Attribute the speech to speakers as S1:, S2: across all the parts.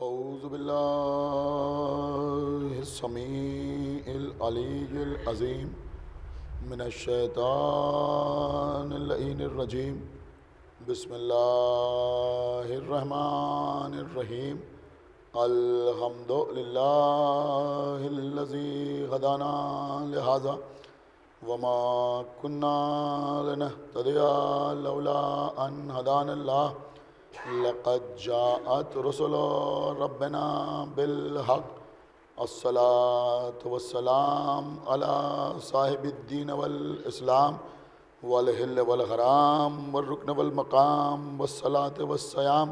S1: اعوذ باللہ السمیع العلی العظیم من الشیطان اللعین الرجیم بسم اللہ الرحمن الرحیم الحمد للہ الذی هدانا لہذا وما كنا لنهتدي لولا ان هدانا الله لقد جاءت رسل ربنا بالحق الصلاة والسلام على صاحب الدين والإسلام والحل والحرام والركن والمقام والصلاة والصيام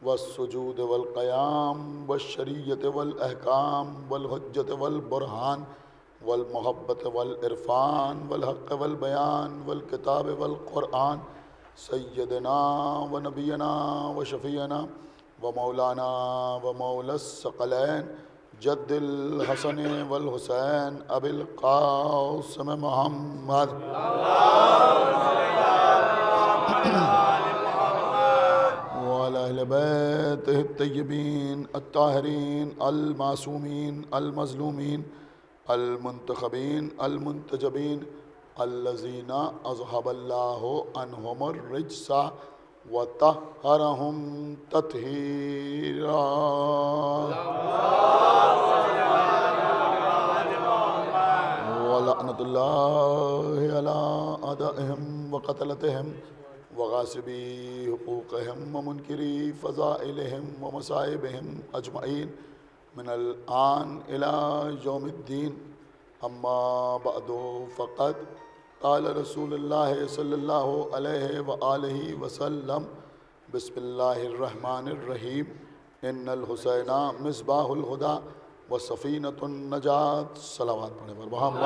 S1: والسجود والقيام والشريعة والأحكام والحجة والبرهان والمحبة والعرفان والحق والبيان والكتاب والقرآن سیدنا و نبینا و شفیعنا و مولانا و مولا الثقلین جد الحسن والحسین ابی القاسم محمد وعلى اہل بیتہ الطیبین الطاہرین المعصومین المظلومین المنتخبین المنتجبین الذین اذهب اللہ عنہم الرجس وطہرہم تطہیرا ولعنۃ اللہ علی اعدائہم وقتلتہم وغاصبی حقوقہم ومنکری فضائلہم ومصائبہم اجمعین من الآن الى یوم الدین اما بعد فقد قال رسول اللہ صلی اللہ علیہ وآلہ وسلم بسم اللہ الرحمن الرحیم ان الحسین مصباح الہدی وسفینۃ النجات صلوات پڑھیں پر محمد۔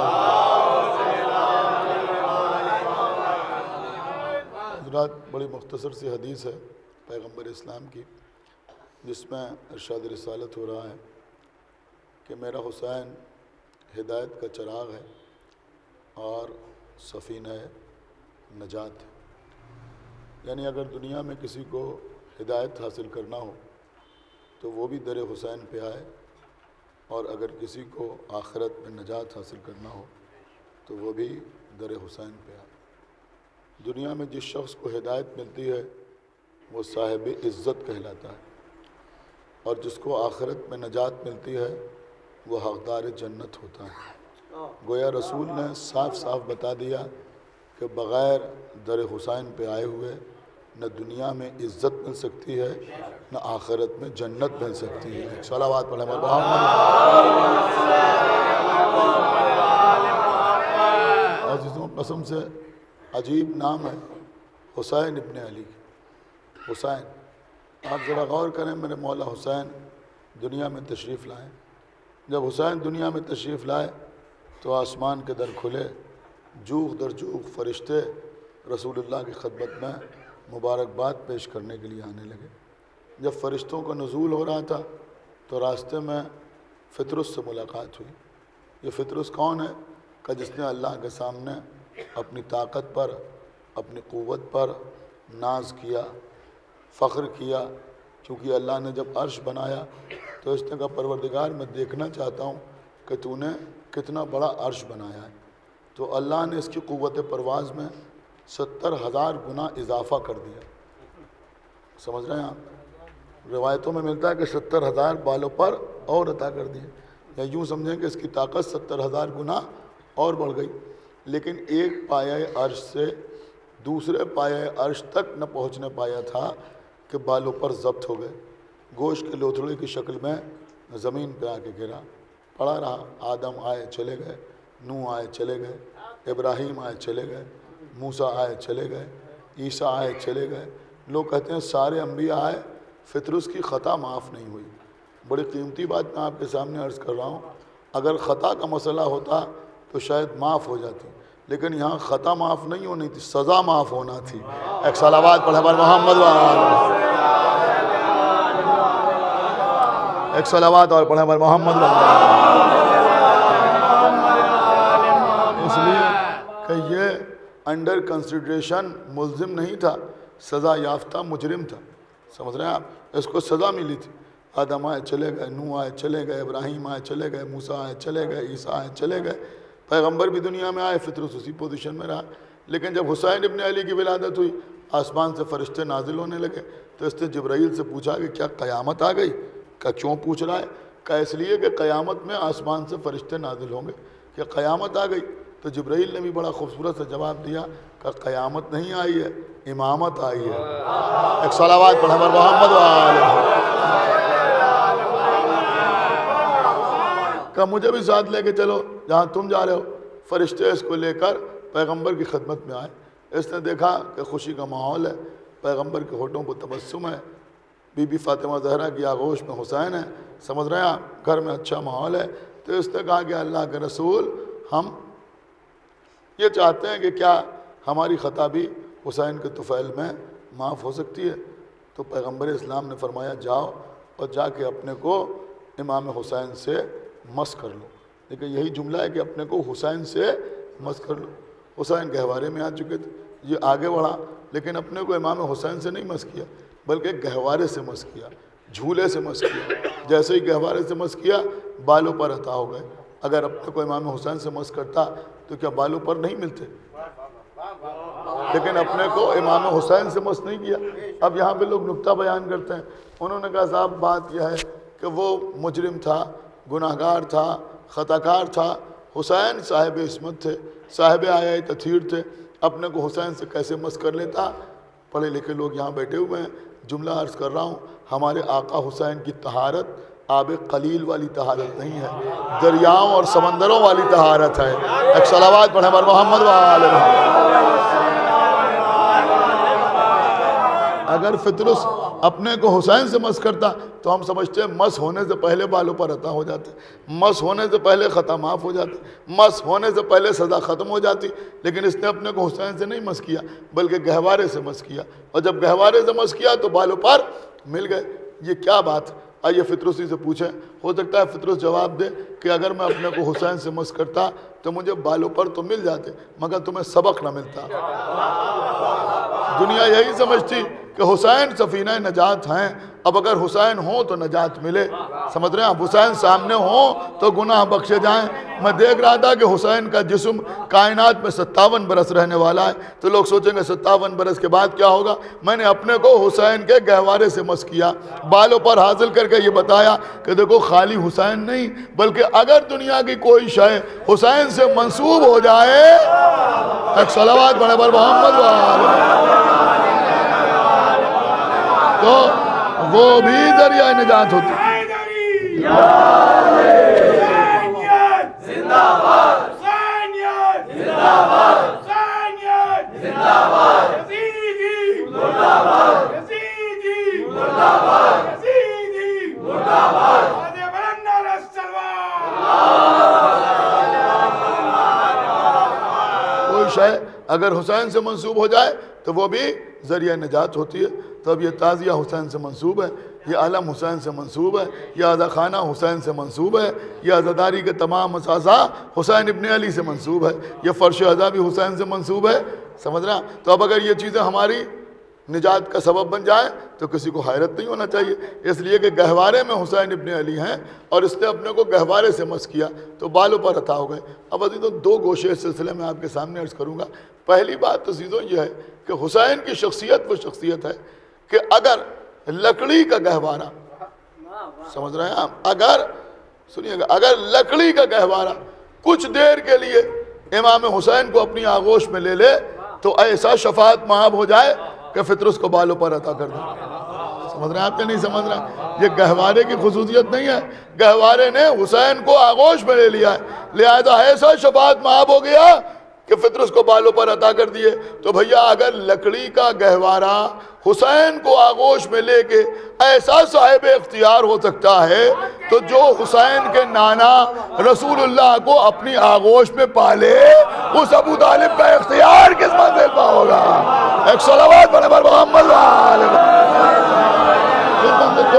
S1: حضرات، بڑی مختصر سی حدیث ہے پیغمبر اسلام کی، جس میں ارشاد رسالت ہو رہا ہے کہ میرا حسین ہدایت کا چراغ ہے اور سفینہ نجات ہے۔ یعنی اگر دنیا میں کسی کو ہدایت حاصل کرنا ہو تو وہ بھی در حسین پہ آئے، اور اگر کسی کو آخرت میں نجات حاصل کرنا ہو تو وہ بھی در حسین پہ آئے۔ دنیا میں جس شخص کو ہدایت ملتی ہے وہ صاحب عزت کہلاتا ہے، اور جس کو آخرت میں نجات ملتی ہے وہ حقدار جنت ہوتا ہے۔ گویا رسول نے صاف صاف بتا دیا کہ بغیر در حسین پہ آئے ہوئے نہ دنیا میں عزت مل سکتی ہے نہ آخرت میں جنت مل سکتی ہے۔ صلوات پڑھیں محمد۔ عزیزوں، قسم سے عجیب نام ہے حسین ابن علی۔ حسین، آپ ذرا غور کریں، میرے مولا حسین دنیا میں تشریف لائیں۔ جب حسین دنیا میں تشریف لائے تو آسمان کے در کھلے، جوغ در جوغ فرشتے رسول اللہ کی خدمت میں مبارکباد پیش کرنے کے لیے آنے لگے۔ جب فرشتوں کا نزول ہو رہا تھا تو راستے میں فطرس سے ملاقات ہوئی۔ یہ فطرس کون ہے؟ کہ جس نے اللہ کے سامنے اپنی طاقت پر، اپنی قوت پر ناز کیا، فخر کیا، کیونکہ اللہ نے جب عرش بنایا تو اس نے کہا پروردگار میں دیکھنا چاہتا ہوں کہ تو نے کتنا بڑا عرش بنایا ہے۔ تو اللہ نے اس کی قوت پرواز میں 70,000 گنا اضافہ کر دیا۔ سمجھ رہے ہیں آپ؟ روایتوں میں ملتا ہے کہ 70,000 بالوں پر اور عطا کر دیے، یا یوں سمجھیں کہ اس کی طاقت 70,000 گنا اور بڑھ گئی۔ لیکن ایک پایہ عرش سے دوسرے پایہ عرش تک نہ پہنچنے پایا تھا کہ بالوں پر ضبط ہو گئے، گوشت کے لوتھڑے کی شکل میں زمین پہ آ کے گرا، پڑا رہا۔ آدم آئے چلے گئے، نوح آئے چلے گئے، ابراہیم آئے چلے گئے، موسیٰ آئے چلے گئے، عیسیٰ آئے چلے گئے۔ لوگ کہتے ہیں سارے انبیاء آئے، فطرس کی خطا معاف نہیں ہوئی۔ بڑی قیمتی بات میں آپ کے سامنے عرض کر رہا ہوں، اگر خطا کا مسئلہ ہوتا تو شاید معاف ہو جاتی، لیکن یہاں خطا معاف نہیں ہونی تھی، سزا معاف ہونا تھی۔ ایک صلوات پڑھیں پر محمد ایک صلوات اور پڑھیں پر محمد اس لیے کہ یہ انڈر کنسیڈریشن ملزم نہیں تھا، سزا یافتہ مجرم تھا۔ سمجھ رہے ہیں آپ؟ اس کو سزا ملی تھی، آدم آئے چلے گئے، نوح آئے چلے گئے، ابراہیم آئے چلے گئے، موسیٰ آئے چلے گئے، عیسیٰ آئے چلے گئے، پیغمبر بھی دنیا میں آئے، فطرس اسی پوزیشن میں رہا۔ لیکن جب حسین ابن علی کی ولادت ہوئی، آسمان سے فرشتے نازل ہونے لگے، تو اس نے جبرائیل سے پوچھا کہ کیا قیامت آ گئی؟ کہا کیوں پوچھ رہا ہے؟ کہا اس لیے کہ قیامت میں آسمان سے فرشتے نازل ہوں گے، کہ قیامت آ گئی۔ تو جبرائیل نے بھی بڑا خوبصورت سے جواب دیا کہ قیامت نہیں آئی ہے، امامت آئی ہے۔ ایک صلوات پڑھیں بر محمد وآلہ۔ کہ مجھے بھی ساتھ لے کے چلو جہاں تم جا رہے ہو۔ فرشتے اس کو لے کر پیغمبر کی خدمت میں آئے۔ اس نے دیکھا کہ خوشی کا ماحول ہے، پیغمبر کے ہونٹوں پر تبسم ہے، بی بی فاطمہ زہرا کی آغوش میں حسین ہے، سمجھ رہے ہیں آپ، گھر میں اچھا ماحول ہے۔ تو اس نے کہا کہ اللہ کے رسول، ہم یہ چاہتے ہیں کہ کیا ہماری خطا بھی حسین کے طفیل میں معاف ہو سکتی ہے؟ تو پیغمبر اسلام نے فرمایا جاؤ اور جا کے اپنے کو امام حسین سے مس کر لو۔ لیکن یہی جملہ ہے کہ اپنے کو حسین سے مس کر لو۔ حسین گہوارے میں آ چکے تھے، یہ آگے بڑھا، لیکن اپنے کو امام حسین سے نہیں مس کیا، بلکہ گہوارے سے مس کیا، جھولے سے مس کیا۔ جیسے ہی گہوارے سے مس کیا، بالوں پر عطا ہو گئے۔ اگر اپنے کو امام حسین سے مس کرتا تو کیا بالوں پر نہیں ملتے؟ لیکن اپنے کو امام حسین سے مس نہیں کیا۔ اب یہاں پہ لوگ نکتہ بیان کرتے ہیں، انہوں نے کہا صاحب بات یہ ہے کہ وہ مجرم تھا، گناہگار تھا، خطاکار تھا، حسین صاحب عصمت تھے، صاحب آیا تطہیر تھے، اپنے کو حسین سے کیسے مس کر لیتا؟ پڑھے لکھے لوگ یہاں بیٹھے ہوئے ہیں، جملہ عرض کر رہا ہوں، ہمارے آقا حسین کی طہارت آب قلیل والی طہارت نہیں ہے، دریاؤں اور سمندروں والی طہارت ہے۔ ایک صلوات پڑھیں بر محمد وآلہ محمد۔ اگر فطرس اپنے کو حسین سے مس کرتا تو ہم سمجھتے ہیں مس ہونے سے پہلے بالوں پر عطا ہو جاتے، مس ہونے سے پہلے خطا معاف ہو جاتی، مس ہونے سے پہلے سزا ختم ہو جاتی۔ لیکن اس نے اپنے کو حسین سے نہیں مس کیا، بلکہ گہوارے سے مس کیا، اور جب گہوارے سے مس کیا تو بالوں پر مل گئے۔ یہ کیا بات؟ آئیے فطرسی سے پوچھیں، ہو سکتا ہے فطرس جواب دے کہ اگر میں اپنے کو حسین سے مس کرتا تو مجھے بالوں پر تو مل جاتے، مگر تمہیں سبق نہ ملتا۔ دنیا یہی سمجھتی کہ حسین سفینہ نجات ہیں، اب اگر حسین ہوں تو نجات ملے، سمجھ رہے ہیں آپ، حسین سامنے ہوں تو گناہ بخشے جائیں۔ میں دیکھ رہا تھا کہ حسین کا جسم کائنات میں 57 برس رہنے والا ہے، تو لوگ سوچیں گے 57 برس کے بعد کیا ہوگا؟ میں نے اپنے کو حسین کے گہوارے سے مس کیا، بالوں پر حاصل کر کے یہ بتایا کہ دیکھو خالی حسین نہیں، بلکہ اگر دنیا کی کوئی شے حسین سے منسوب ہو جائے، ایک صلوات پڑھیں بر محمد وآلہ، تو وہ بھی ذریعہ نجات ہوتی ہے۔ کوئی شے اگر حسین سے منسوب ہو جائے تو وہ بھی ذریعہ نجات ہوتی ہے۔ تو اب یہ تعزیہ حسین سے منسوب ہے، یہ علم حسین سے منسوب ہے، یہ عزا خانہ حسین سے منسوب ہے، یہ عزاداری کے تمام اساسہ حسین ابن علی سے منسوب ہے، یہ فرش عزا بھی حسین سے منسوب ہے، سمجھ رہا؟ تو اب اگر یہ چیزیں ہماری نجات کا سبب بن جائے تو کسی کو حیرت نہیں ہونا چاہیے، اس لیے کہ گہوارے میں حسین ابن علی ہیں اور اس نے اپنے کو گہوارے سے مس کیا تو بالوں پر عطا ہو گئے۔ اب عزیزوں دو گوشے اس سلسلے میں آپ کے سامنے عرض کروں گا۔ پہلی بات تو عزیزوں یہ ہے کہ حسین کی شخصیت وہ شخصیت ہے کہ اگر لکڑی کا گہوارہ، سمجھ رہے ہیں آپ، سنیے گا، اگر لکڑی کا گہوارہ کچھ دیر کے لیے امام حسین کو اپنی آغوش میں لے لے تو ایسا شفاعت مآب ہو جائے کہ فطرس کو بالوں پر عطا کر دیں۔ سمجھ رہے ہیں آپ کہ نہیں سمجھ رہے ہیں؟ یہ گہوارے کی خصوصیت نہیں ہے، گہوارے نے حسین کو آغوش میں لے لیا ہے، لہذا ایسا شفاعت مآب ہو گیا کہ فطرس کو بالوں پر عطا کر دیے۔ تو بھیا اگر لکڑی کا گہوارہ حسین کو آغوش میں لے کے ایسا صاحب اختیار ہو سکتا ہے تو جو حسین کے نانا رسول اللہ کو اپنی آغوش میں پالے اس ابو طالب کا اختیار کس منزل پہ ہوگا؟ ایک صلوات پڑھیں بر محمد وآلہ محمد،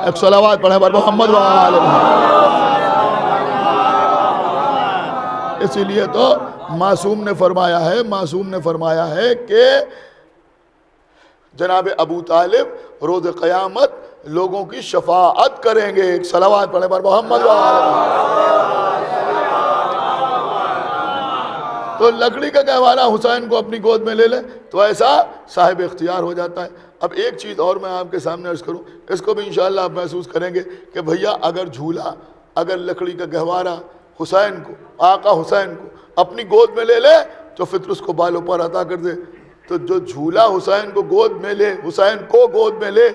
S1: ایک صلوات پڑھیں بر محمد وآلہ محمد۔ اسی لیے تو معصوم نے فرمایا ہے کہ جناب ابو طالب روز قیامت لوگوں کی شفاعت کریں گے. ایک صلوات پڑھیں پر محمد و آل محمد. تو لکڑی کا گہوارہ حسین کو اپنی گود میں لے لے تو ایسا صاحب اختیار ہو جاتا ہے. اب ایک چیز اور میں آپ کے سامنے عرض کروں, اس کو بھی انشاءاللہ آپ محسوس کریں گے کہ بھیا اگر جھولا, اگر لکڑی کا گہوارہ حسین کو, آقا حسین کو اپنی گود میں لے لے تو فطر اس کو بالوں پر عطا کر دے. تو جو جھولا حسین کو گود میں لے, حسین کو گود میں لے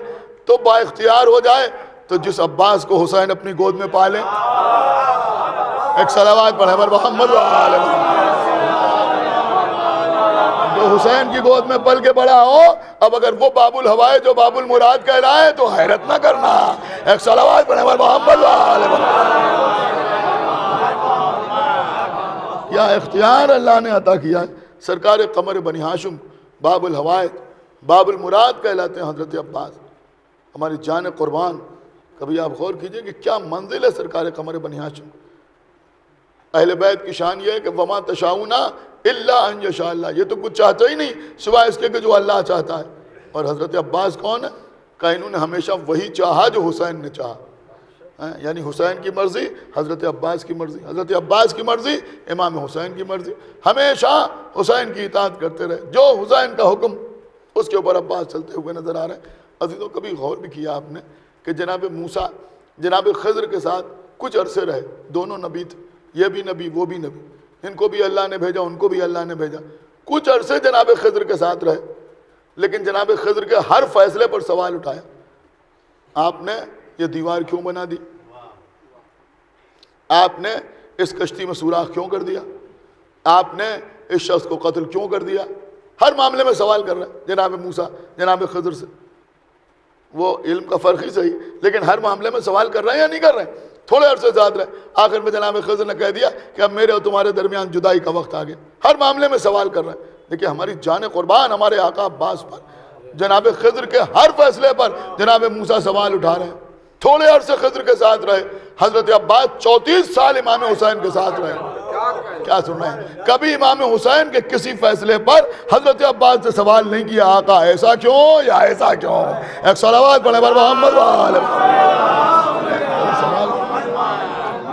S1: تو با اختیار ہو جائے. تو جس عباس کو حسین اپنی گود میں پالے, ایک صلوات پڑھے پر محمد و آل محمد. جو حسین کی گود میں پل کے بڑا ہو, اب اگر وہ باب الہوائے جو باب المراد کہہ رہا ہے تو حیرت نہ کرنا. ایک صلوات پڑھے پر محمد و آل محمد. کیا اختیار اللہ نے عطا کیا ہے. سرکار قمر بنی ہاشم باب الہوائے باب المراد کہلاتے ہیں حضرت عباس, ہماری جان قربان. کبھی آپ غور کیجئے کہ کیا منزل ہے سرکار قمر بنی ہاشم. اہل بیت کی شان یہ ہے کہ وما تشاؤون الا ان یشاء اللہ, یہ تو کچھ چاہتا ہی نہیں سوائے اس کے کہ جو اللہ چاہتا ہے. اور حضرت عباس کون ہے؟ کہ انہوں نے ہمیشہ وہی چاہا جو حسین نے چاہا. یعنی حسین کی مرضی حضرت عباس کی مرضی, حضرت عباس کی مرضی امام حسین کی مرضی. ہمیشہ حسین کی اطاعت کرتے رہے, جو حسین کا حکم اس کے اوپر عباس چلتے ہوئے نظر آ رہے ہیں. عزیزوں کبھی غور بھی کیا آپ نے کہ جناب موسیٰ جناب خضر کے ساتھ کچھ عرصے رہے, دونوں نبی تھے, یہ بھی نبی وہ بھی نبی, ان کو بھی اللہ نے بھیجا ان کو بھی اللہ نے بھیجا. کچھ عرصے جناب خضر کے ساتھ رہے, لیکن جناب خضر کے ہر فیصلے پر سوال اٹھایا. آپ نے یہ دیوار کیوں بنا دی؟ آپ نے اس کشتی میں سوراخ کیوں کر دیا؟ آپ نے اس شخص کو قتل کیوں کر دیا؟ ہر معاملے میں سوال کر رہے ہیں جناب موسیٰ جناب خضر سے. وہ علم کا فرق ہی صحیح, لیکن ہر معاملے میں سوال کر رہے ہیں یا نہیں کر رہے ہیں؟ تھوڑے عرصے ساتھ رہے, آخر میں جناب خضر نے کہہ دیا کہ اب میرے اور تمہارے درمیان جدائی کا وقت آ گیا. ہر معاملے میں سوال کر رہے ہیں. دیکھیں ہماری جان قربان ہمارے آقا عباس پر, جناب خضر کے ہر فیصلے پر جناب موسیٰ سوال اٹھا رہے ہیں. تھوڑے عرصے خضر کے ساتھ رہے, حضرت عباس 34 سال امام حسین کے ساتھ رہے. کیا سن رہے ہیں؟ کبھی امام حسین کے کسی فیصلے پر حضرت عباس سے سوال نہیں کیا آقا ایسا کیوں یا ایسا کیوں. ایک صلوات پڑھے پر محمد و آل محمد.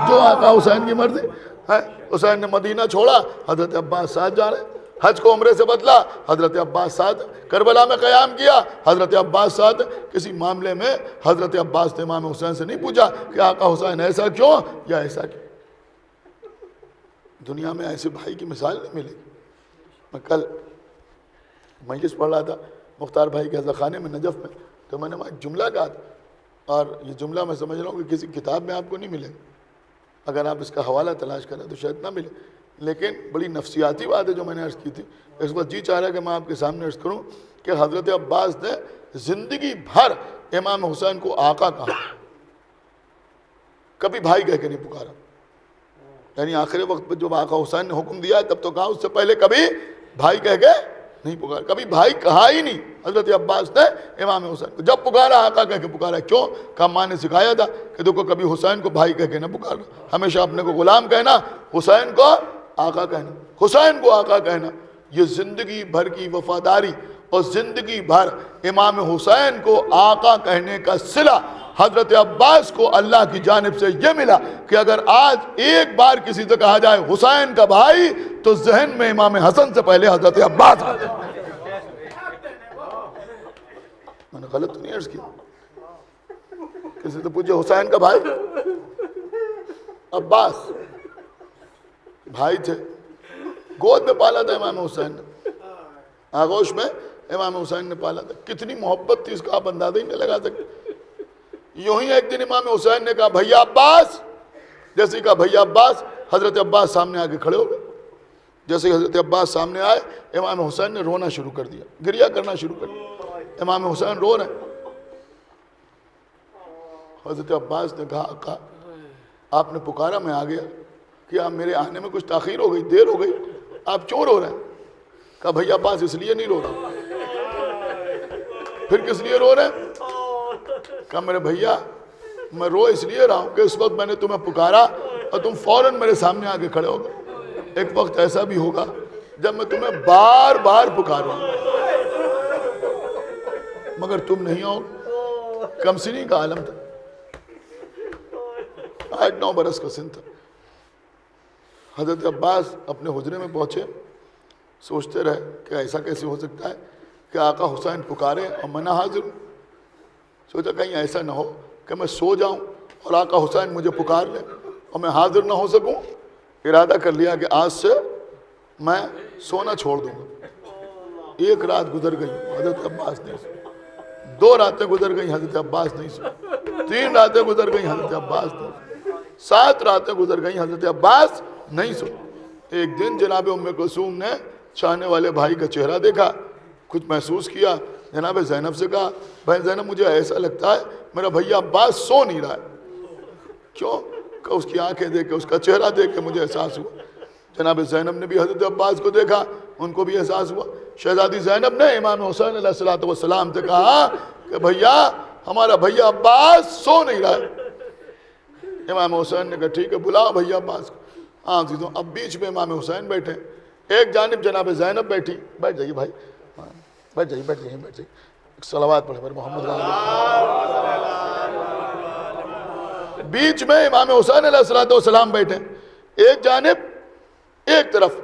S1: جو آقا حسین کی مرضی ہے. حسین نے مدینہ چھوڑا, حضرت عباس ساتھ جا رہے. حج کو عمرے سے بدلا, حضرت عباس ساتھ. کربلا میں قیام کیا, حضرت عباس ساتھ. کسی معاملے میں حضرت عباس نے امام حسین سے نہیں پوچھا کہ آقا حسین ایسا کیوں یا ایسا کیوں. دنیا میں ایسے بھائی کی مثال نہیں ملے گی. میں کل مجلس پڑھ رہا تھا مختار بھائی کے حضرت خانے میں نجف میں, تو میں نے وہاں ایک جملہ کہا تھا, اور یہ جملہ میں سمجھ رہا ہوں کہ کسی کتاب میں آپ کو نہیں ملے. اگر آپ اس کا حوالہ تلاش کریں تو شاید نہ ملے, لیکن بڑی نفسیاتی بات ہے جو میں نے عرض کی تھی. اس وقت جی چاہ رہا ہے کہ میں آپ کے سامنے عرض کروں کہ حضرت عباس نے زندگی بھر امام حسین کو آقا کہا, کبھی بھائی کہہ کے نہیں پکارا. یعنی آخری وقت پہ جب آقا حسین نے حکم دیا تب تو کہا, اس سے پہلے کبھی بھائی کہہ کے نہیں پکارا, کبھی بھائی کہا ہی نہیں حضرت عباس نے امام حسین کو. جب پکارا آقا کہہ کے پکارا. کیوں؟ کہ ماں نے سکھایا تھا کہ دیکھو کبھی حسین کو بھائی کہہ کے نہ پکارنا, ہمیشہ اپنے کو غلام کہنا, حسین کو آقا کہنا, حسین کو آقا کہنا. یہ زندگی بھر کی وفاداری اور زندگی بھر امام حسین کو آقا کہنے کا صلہ حضرت عباس کو اللہ کی جانب سے یہ ملا کہ اگر آج ایک بار کسی سے کہا جائے حسین کا بھائی تو ذہن میں امام حسن سے پہلے حضرت عباس آتے ہیں. میں نے غلط تو نہیں عرض کیا؟ کسی سے پوچھے حسین کا بھائی, عباس بھائی تھے, گود میں پالا تھا امام حسین نے, آغوش میں امام حسین نے پالا تھا. کتنی محبت تھی اس کا آپ اندازہ ہی نہیں لگا سکتے. یوں ہی ایک دن امام حسین نے کہا بھیا عباس, جیسے کہا بھیا عباس, حضرت عباس سامنے آ کے کھڑے ہو گئے. جیسے حضرت عباس سامنے آئے, امام حسین نے رونا شروع کر دیا, گریہ کرنا شروع کر دیا. امام حسین رو رہے ہیں. حضرت عباس نے کہا آقا آپ نے پکارا میں آ گیا, کیا میرے آنے میں کچھ تاخیر ہو گئی, دیر ہو گئی, آپ کیوں رو رہے ہیں؟ کہا بھیا عباس اس لیے نہیں رو رہا. پھر کس لیے رو رہے ہیں؟ کہا میرے بھیا میں رو اس لیے رہا ہوں کہ اس وقت میں نے تمہیں پکارا اور تم فوراً میرے سامنے آ کے کھڑے ہو گئے. ایک وقت ایسا بھی ہوگا جب میں تمہیں بار بار پکاروں. مگر تم نہیں ہو. کمسنی کا عالم تھا, 8-9 برس کا سن تھا. حضرت عباس اپنے حجرے میں پہنچے, سوچتے رہے کہ ایسا کیسے ہو سکتا ہے کہ آقا حسین پکارے اور میں نہ حاضر ہوں. سوچا کہیں ایسا نہ ہو کہ میں سو جاؤں اور آقا حسین مجھے پکار لیں اور میں حاضر نہ ہو سکوں. ارادہ کر لیا کہ آج سے میں سونا چھوڑ دوں گا. 1 رات گزر گئی, حضرت عباس نہیں سو. 2 راتیں گزر گئی, حضرت عباس نہیں سو. 3 راتیں گزر گئی, حضرت عباس نہیں سو. 7 راتیں گزر گئی, حضرت عباس نہیں سو. ایک دن جناب ام کلثوم نے چاہنے والے بھائی کا چہرہ دیکھا, کچھ محسوس کیا. جناب زینب سے کہا, بھائی زینب مجھے ایسا لگتا ہے میرا بھیا عباس سو نہیں رہا ہے. کیوں؟ کہ اس کی آنکھیں دیکھ کے, اس کا چہرہ دیکھ کے مجھے احساس ہوا. جناب زینب نے بھی حضرت عباس کو دیکھا, ان کو بھی احساس ہوا. شہزادی زینب نے امام حسین علیہ السلام سے کہا کہ بھیا ہمارا بھیا عباس سو نہیں رہا ہے. امام حسین نے کہا ٹھیک ہے بلاؤ بھیا عباس کو. ہاں عزیزوں, اب بیچ میں امام حسین بیٹھے, ایک جانب جناب زینب بیٹھی. بیٹھ جائیے بھائی, بیٹھ جائیے بیٹھ جائیے بیٹھ جائیے. صلوات پڑھے پر محمد. بیچ میں امام حسین علیہ السلام بیٹھے, ایک جانب ایک طرف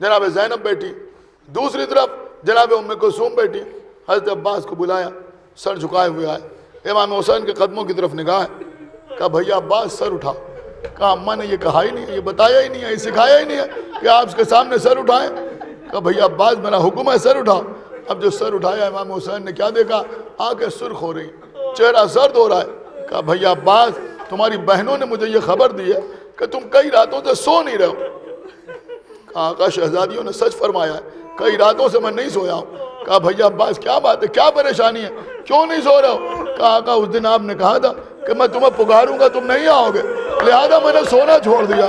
S1: جناب زینب بیٹھی, دوسری طرف جناب ام کلثوم بیٹھی. حضرت عباس کو بلایا, سر جھکائے ہوئے آئے. امام حسین کے قدموں کی طرف نگاہ, کہا بھیا عباس سر اٹھا. کہا اماں نے یہ کہا ہی نہیں ہے, یہ بتایا ہی نہیں ہے, یہ سکھایا ہی نہیں ہے کہ آپ اس کے سامنے سر اٹھائیں. کہا بھیا عباس میرا حکم ہے سر اٹھاؤ. اب جو سر اٹھایا امام حسین نے کیا دیکھا, آنکھیں سرخ ہو رہی, چہرہ زرد ہو رہا ہے. کہا بھیا عباس تمہاری بہنوں نے مجھے یہ خبر دی ہے کہ تم کئی راتوں سے سو نہیں رہے ہو. کہا آقا شہزادیوں نے سچ فرمایا ہے, کئی راتوں سے میں نہیں سویا ہوں. کہا بھیا عباس کیا بات ہے, کیا پریشانی ہے, کیوں نہیں سو رہے ہو؟ کہا آقا اس دن آپ نے کہا تھا کہ میں تمہیں پکاروں گا تم نہیں آؤ گے, لہذا میں نے سونا چھوڑ دیا.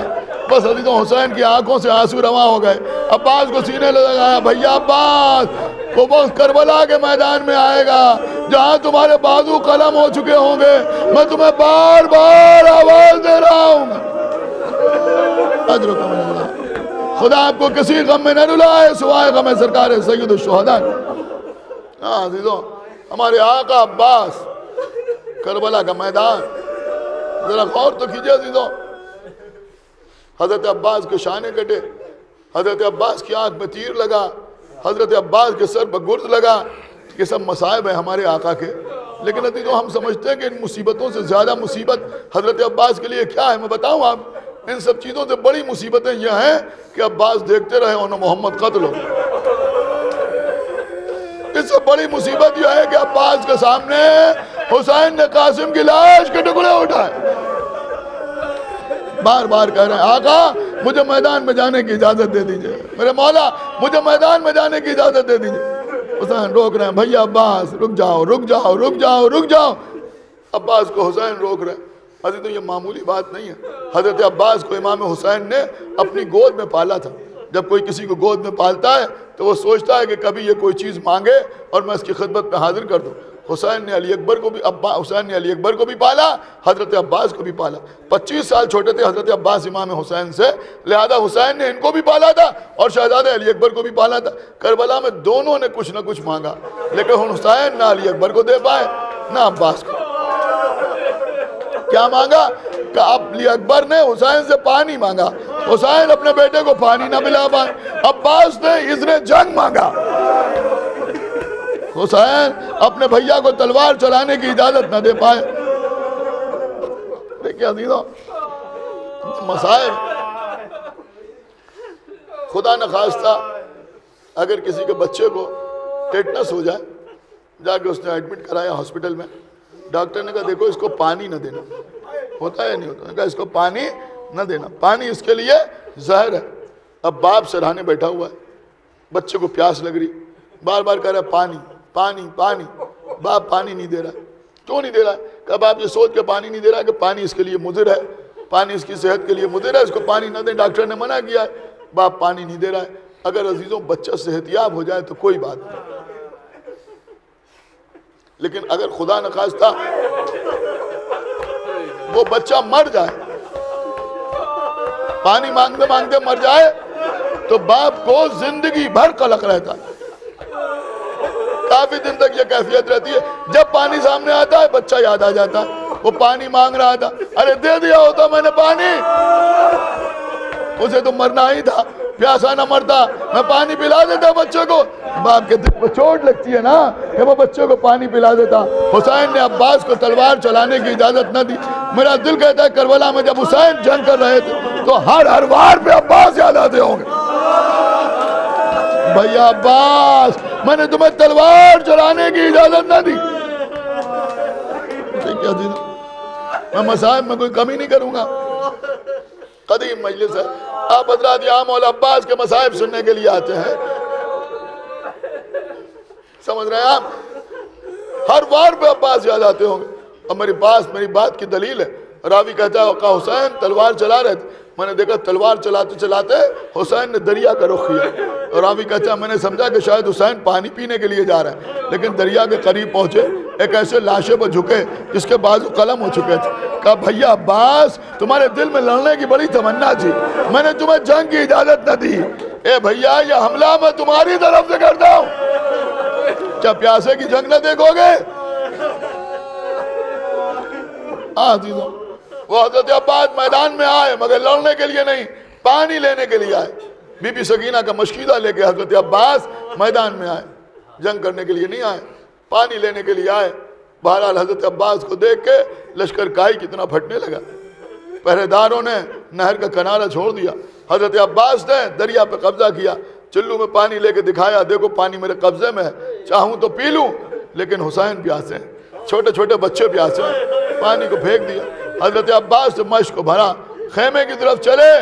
S1: بس عزیزوں حسین کی آنکھوں سے آنسو رواں ہو گئے. عباس کو سینے لگایا, بھیا عباس وہ وقت کربلا کے میدان میں آئے گا جہاں تمہارے بازو قلم ہو چکے ہوں گے, میں تمہیں بار بار آواز دے رہا ہوں. اجرکم اللہ, خدا آپ کو کسی غم میں نہ رلائے سوائے غم سرکار سید الشہداء. ہاں عزیزوں, ہمارے آقا عباس, کربلا کا میدان, ذرا غور تو کیجئے عزیزوں. حضرت عباس کے شانے کٹے, حضرت عباس کی آنکھ میں تیر لگا, حضرت عباس کے سر پر گرد لگا. یہ سب مصائب ہیں ہمارے آقا کے, لیکن عزیزوں ہم سمجھتے ہیں کہ ان مصیبتوں سے زیادہ مصیبت حضرت عباس کے لیے کیا ہے. میں بتاؤں آپ, ان سب چیزوں سے بڑی مصیبتیں یہ ہیں کہ عباس دیکھتے رہے انہوں محمد قتل ہو. اس سے بڑی مصیبت یہ ہے کہ عباس کے سامنے حسین نے قاسم کی لاش کے ٹکڑے اٹھائے. بار بار کہہ رہے ہیں آقا مجھے میدان میں جانے کی اجازت دے دیجئے, میرے مولا مجھے میدان میں جانے کی اجازت دے دیجئے. حسین روک رہے ہیں, بھیا عباس رک جاؤ رک جاؤ رک جاؤ رک جاؤ. عباس کو حسین روک رہے ہیں. حضرت یہ معمولی بات نہیں ہے. حضرت عباس کو امام حسین نے اپنی گود میں پالا تھا. جب کوئی کسی کو گود میں پالتا ہے تو وہ سوچتا ہے کہ کبھی یہ کوئی چیز مانگے اور میں اس کی خدمت میں حاضر کر دوں. حسین نے علی اکبر کو بھی پالا, حضرت عباس کو بھی پالا. 25 سال چھوٹے تھے حضرت عباس امام حسین سے, لہذا حسین نے ان کو بھی پالا تھا اور شہزادہ علی اکبر کو بھی پالا تھا. کربلا میں دونوں نے کچھ نہ کچھ مانگا, لیکن حسین نہ علی اکبر کو دے پائے نہ عباس کو. کیا مانگا کہ علی اکبر نے حسین سے پانی مانگا, حسین اپنے بیٹے کو پانی نہ پلا پائے. عباس نے اذن جنگ مانگا, حسین اپنے بھیا کو تلوار چلانے کی اجازت نہ دے پائے. دیکھیں عزیزوں مصائب. خدا نخواستہ اگر کسی کے بچے کو ٹیٹنس ہو جائے, جا کے اس نے ایڈمٹ کرایا ہاسپٹل میں, ڈاکٹر نے کہا دیکھو اس کو پانی نہ دینا. ہوتا ہے نہیں ہوتا, نے کہا اس کو پانی نہ دینا, پانی اس کے لیے زہر ہے. اب باپ سرہانے بیٹھا ہوا ہے, بچے کو پیاس لگ رہی, بار بار کہہ رہا ہے پانی پانی پانی. باپ پانی نہیں دے رہا. کیوں نہیں دے رہا ہے؟ کہ باپ یہ سوچ کے پانی نہیں دے رہا کہ پانی اس کے لیے مضر ہے, پانی اس کی صحت کے لیے مضر ہے, اس کو پانی نہ دیں, ڈاکٹر نے منع کیا ہے. باپ پانی نہیں دے رہا ہے. اگر عزیزوں بچہ صحت یاب ہو جائے تو کوئی بات نہیں, لیکن اگر خدا نخواستہ وہ بچہ مر جائے, پانی مانگتے مانگتے مر جائے, تو باپ کو زندگی بھر قلق رہتا ہے. کافی دن تک یہ کیفیت رہتی ہے. جب پانی سامنے آتا ہے بچہ یاد آ جاتا ہے. وہ پانی مانگ رہا تھا, ارے دے دیا ہوتا میں نے پانی, اسے تو مرنا ہی تھا, پیاسا نہ مرتا, میں پانی پلا دیتا بچے کو. باپ کے دل کو چوٹ لگتی ہے نا کہ وہ بچے کو پانی پلا دیتا. حسین نے عباس کو تلوار چلانے کی اجازت نہ دی. میرا دل کہتا ہے کربلا میں جب حسین جنگ کر رہے تھے تو ہر وار پہ عباس یاد آتے ہوں گے. بھیا عباس, میں نے تمہیں تلوار چلانے کی اجازت نہ دی. کیا دی میں مصائب میں کوئی کمی نہیں کروں گا. قدیم مجلس ہے, آپ حضرات یہاں مولا عباس کے مصائب سننے کے لیے آتے ہیں. سمجھ رہے ہیں آپ, ہر وار پہ عباس یاد آتے ہوں گے. اور میری بات کی دلیل ہے, راوی کہتا ہے کہ حسین تلوار چلا رہے تھے, میں نے دیکھا تلوار چلاتے چلاتے حسین نے دریا کا رخ کیا. اور راوی کہتا ہے میں نے سمجھا کہ شاید حسین پانی پینے کے لیے جا رہا ہے, لیکن دریا کے قریب پہنچے, ایک ایسے لاشے پر جھکے جس کے بازو قلم ہو چکے تھے. کہا بھیا عباس, تمہارے دل میں لڑنے کی بڑی تمنا تھی, میں نے تمہیں جنگ کی اجازت نہ دی. اے بھیا یہ حملہ میں تمہاری طرف سے کرتا ہوں, کیا پیاسے کی جنگ نہ دیکھو گے؟ وہ حضرت عباس میدان میں آئے مگر لڑنے کے لیے نہیں, پانی لینے کے لیے آئے. بی بی سکینہ کا مشکیزہ لے کے حضرت عباس میدان میں آئے, جنگ کرنے کے لیے نہیں آئے, پانی لینے کے لیے آئے. بہرحال حضرت عباس کو دیکھ کے لشکر کائی کتنا پھٹنے لگا. پہرے داروں نے نہر کا کنارہ چھوڑ دیا. حضرت عباس نے دریا پہ قبضہ کیا, چلو میں پانی لے کے دکھایا, دیکھو پانی میرے قبضے میں ہے, چاہوں تو پی لوں, لیکن حسین پیاسے ہیں, چھوٹے چھوٹے بچے پیاسے ہیں. پانی کو پھینک دیا. حضرت عباس سے مشک کو بھرا, خیمے کی طرف چلے,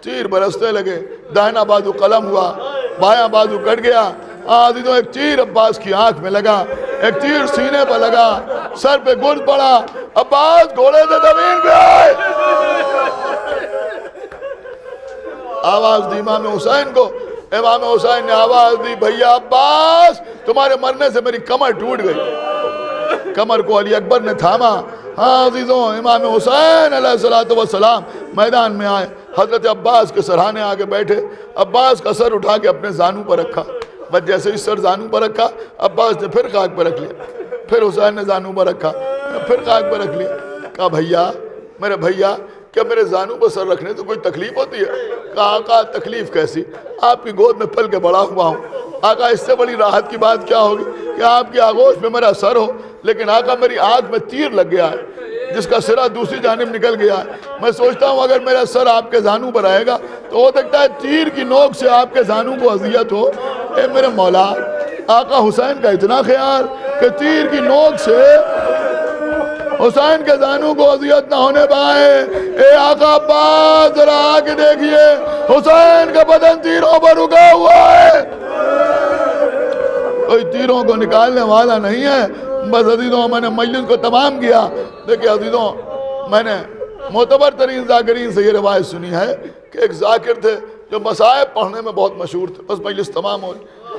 S1: تیر برسنے لگے. دائنا بازو قلم ہوا, بایاں بازو کٹ گیا. عزیزوں ایک تیر عباس کی آنکھ میں لگا, ایک تیر سینے پر لگا, سر پہ گرد پڑا. عباس گھوڑے سے زمین پہ آئے. آواز دی امام حسین کو. امام حسین نے آواز دی, بھیا عباس تمہارے مرنے سے میری کمر ٹوٹ گئی. کمر کو علی اکبر نے تھاما. ہاں عزیزوں, امام حسین علیہ السلام میدان میں آئے, حضرت عباس کے سرہانے آگے بیٹھے. عباس کا سر اٹھا کے اپنے زانوں پر رکھا, بس جیسے اس سر زانوں پر رکھا, عباس نے پھر خاک پر رکھ لیا. پھر حسین نے زانوں پر رکھا, پھر خاک پر رکھ لیا. کہا بھیا, میرے بھیا, کیا میرے زانوں پر سر رکھنے تو کوئی تکلیف ہوتی ہے؟ کہا آقا تکلیف کیسی, آپ کی گود میں پل کے بڑا ہوا ہوں. آقا اس سے بڑی راحت کی بات کیا ہوگی کہ آپ کی آغوش میں میرا سر ہو, لیکن آقا میری آنکھ میں تیر لگ گیا ہے جس کا سرا دوسری جانب نکل گیا ہے. میں سوچتا ہوں اگر میرا سر آپ کے زانوں پر آئے گا تو ہو سکتا ہے تیر کی نوک سے آپ کے زانوں کو اذیت ہو. اے میرے مولا, آقا حسین کا اتنا خیال کہ تیر کی نوک سے حسین کے زانوں کو اذیت نہ ہونے پائے. اے آقا عباس ذرا آگے دیکھیے, حسین کا بدن تیروں پر رکا ہوا ہے, کوئی تیروں کو نکالنے والا نہیں ہے. بس عزیزوں میں نے مجلس کو تمام کیا. دیکھیں عزیزوں, میں نے معتبر ترین ذاکرین سے یہ روایت سنی ہے کہ ایک ذاکر تھے جو مصائب پڑھنے میں بہت مشہور تھے. بس مجلس تمام ہو,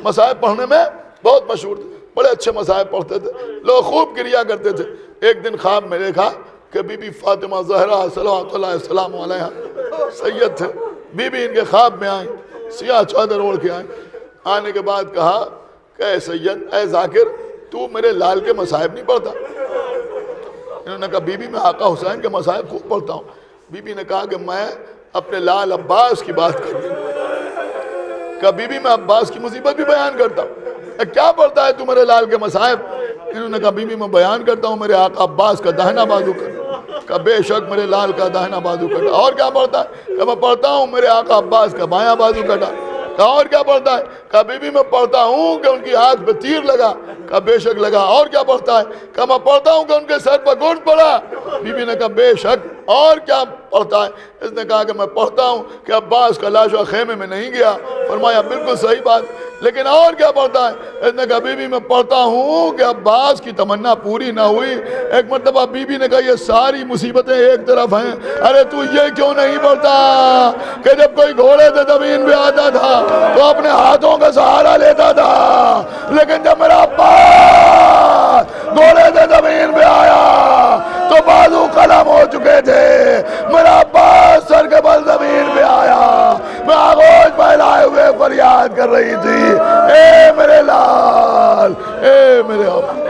S1: مصائب پڑھنے میں بہت مشہور تھے, بڑے اچھے مصائب پڑھتے تھے, لوگ خوب گریا کرتے تھے. ایک دن خواب میں دیکھا کہ بی بی فاطمہ زہرا صلوات اللہ السلام علیہا سید تھے. بی بی ان کے خواب میں آئیں, سیاہ چادر اوڑھ کے آئیں. آنے کے بعد کہا کہ اے سید, اے ذاکر, تو میرے لال کے مصائب نہیں پڑھتا؟ انہوں نے کہا بی بی میں آقا حسین کے مصائب خوب پڑھتا ہوں. بی بی نے کہا کہ میں اپنے لال عباس کی بات کر رہی ہوں. کہا بی بی میں عباس کی مصیبت بھی بیان کرتا ہوں. کیا پڑھتا ہے تو میرے لال کے مصائب؟ انہوں نے کہا بی بی میں بیان کرتا ہوں میرے آقا عباس کا داہنا بازو کٹا. کہا بے شک میرے لال کا داہنا بازو کٹا. اور کیا پڑھتا ہے؟ کہ میں پڑھتا ہوں میرے آقا عباس کا بایاں بازو کٹا. کہا اور کیا پڑھتا ہے؟ کہا بی بی میں پڑھتا ہوں کہ ان کی آنکھ پہ تیر لگا. کہا بے شک لگا. اور کیا پڑھتا ہے؟ کہا میں پڑھتا ہوں کہ ان کے سر پر گرد پڑا. بی بی نے کہا بے شک. اور کیا پڑھتا ہے؟ اس نے کہا کہ میں پڑھتا ہوں کہ عباس کا لاشوا خیمے میں نہیں گیا. فرمایا بالکل صحیح بات, لیکن اور کیا پڑھتا ہے؟ اس نے کہا بی بی میں پڑھتا ہوں کہ عباس کی تمنا پوری نہ ہوئی. ایک مرتبہ بی بی نے کہا یہ ساری مصیبتیں ایک طرف ہیں, ارے تو یہ کیوں نہیں پڑھتا کہ جب کوئی گھوڑے سے زمین پہ آتا تھا تو اپنے ہاتھوں کا سہارا لیتا تھا, لیکن جب میرا عباس گھوڑے سے زمین پہ آیا تو بازو قلم ہو چکے تھے. میرا عباس سر کے بل زمین پہ آیا, میں آغوش پھیلائے ہوئے فریاد کر رہی تھی, اے میرے لال, اے میرے آپ